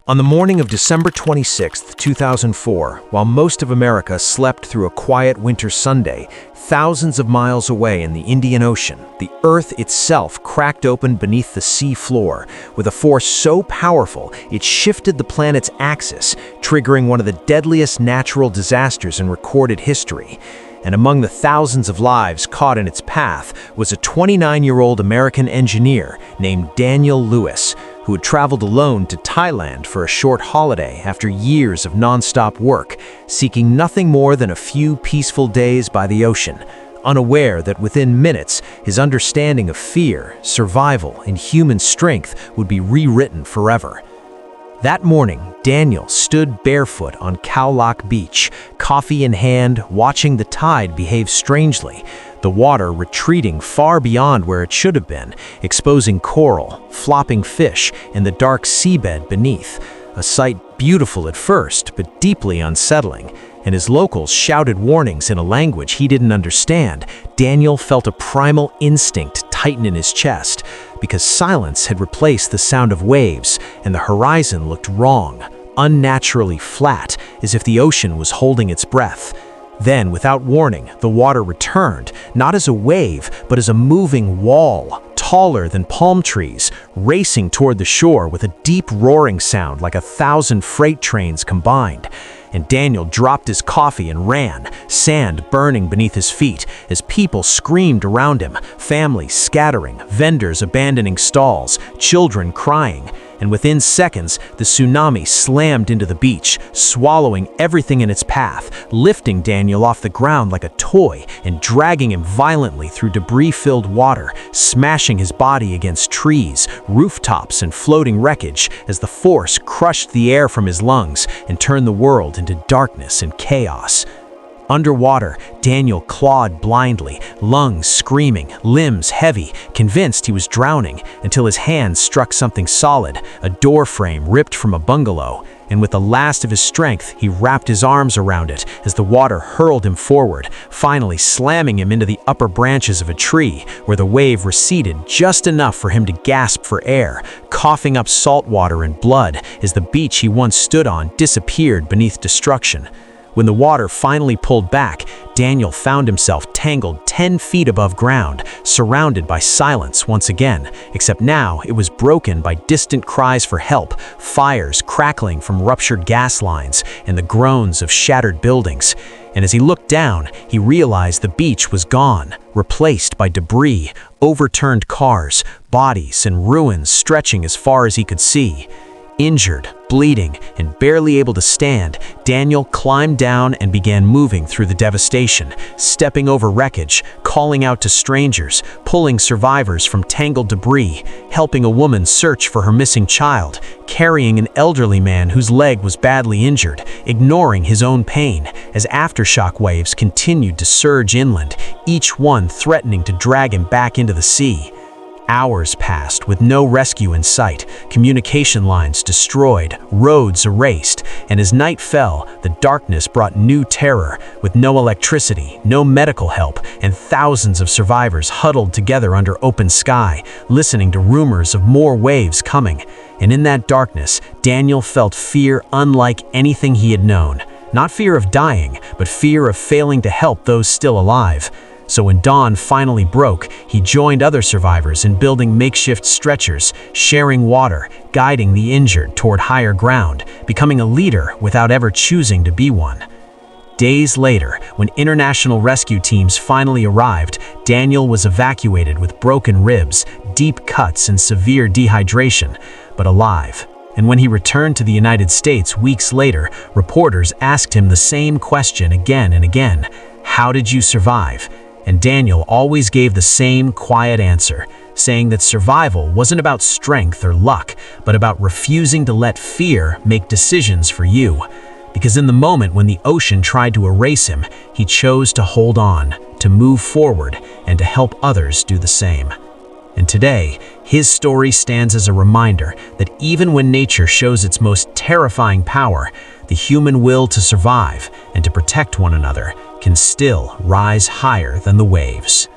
On the morning of December 26, 2004, while most of America slept through a quiet winter Sunday, thousands of miles away in the Indian Ocean, the Earth itself cracked open beneath the sea floor, with a force so powerful it shifted the planet's axis, triggering one of the deadliest natural disasters in recorded history. And among the thousands of lives caught in its path was a 29-year-old American engineer named Daniel Lewis, who had traveled alone to Thailand for a short holiday after years of non-stop work, seeking nothing more than a few peaceful days by the ocean, unaware that within minutes his understanding of fear, survival, and human strength would be rewritten forever. That morning, Daniel stood barefoot on Khao Lak Beach, coffee in hand, watching the tide behave strangely, the water retreating far beyond where it should have been, exposing coral, flopping fish, and the dark seabed beneath. A sight beautiful at first, but deeply unsettling. And as locals shouted warnings in a language he didn't understand, Daniel felt a primal instinct tighten in his chest, because silence had replaced the sound of waves, and the horizon looked wrong, unnaturally flat, as if the ocean was holding its breath. Then, without warning, the water returned, not as a wave, but as a moving wall, taller than palm trees, racing toward the shore with a deep roaring sound like 1,000 freight trains combined. And Daniel dropped his coffee and ran, sand burning beneath his feet, as people screamed around him, families scattering, vendors abandoning stalls, children crying. And within seconds, the tsunami slammed into the beach, swallowing everything in its path, lifting Daniel off the ground like a toy and dragging him violently through debris-filled water, smashing his body against trees, rooftops, and floating wreckage as the force crushed the air from his lungs and turned the world into darkness and chaos. Underwater, Daniel clawed blindly, lungs screaming, limbs heavy, convinced he was drowning, until his hand struck something solid, a door frame ripped from a bungalow. And with the last of his strength, he wrapped his arms around it as the water hurled him forward, finally slamming him into the upper branches of a tree, where the wave receded just enough for him to gasp for air, coughing up salt water and blood as the beach he once stood on disappeared beneath destruction. When the water finally pulled back, Daniel found himself tangled 10 feet above ground, surrounded by silence once again, except now it was broken by distant cries for help, fires crackling from ruptured gas lines, and the groans of shattered buildings. And as he looked down, he realized the beach was gone, replaced by debris, overturned cars, bodies, and ruins stretching as far as he could see. Injured, bleeding, and barely able to stand, Daniel climbed down and began moving through the devastation, stepping over wreckage, calling out to strangers, pulling survivors from tangled debris, helping a woman search for her missing child, carrying an elderly man whose leg was badly injured, ignoring his own pain as aftershock waves continued to surge inland, each one threatening to drag him back into the sea. Hours passed with no rescue in sight, communication lines destroyed, roads erased, and as night fell, the darkness brought new terror, with no electricity, no medical help, and thousands of survivors huddled together under open sky, listening to rumors of more waves coming. And in that darkness, Daniel felt fear unlike anything he had known. Not fear of dying, but fear of failing to help those still alive. So when dawn finally broke, he joined other survivors in building makeshift stretchers, sharing water, guiding the injured toward higher ground, becoming a leader without ever choosing to be one. Days later, when international rescue teams finally arrived, Daniel was evacuated with broken ribs, deep cuts, and severe dehydration, but alive. And when he returned to the United States weeks later, reporters asked him the same question again and again: "How did you survive?" And Daniel always gave the same quiet answer, saying that survival wasn't about strength or luck, but about refusing to let fear make decisions for you. Because in the moment when the ocean tried to erase him, he chose to hold on, to move forward, and to help others do the same. And today, his story stands as a reminder that even when nature shows its most terrifying power, the human will to survive and to protect one another can still rise higher than the waves.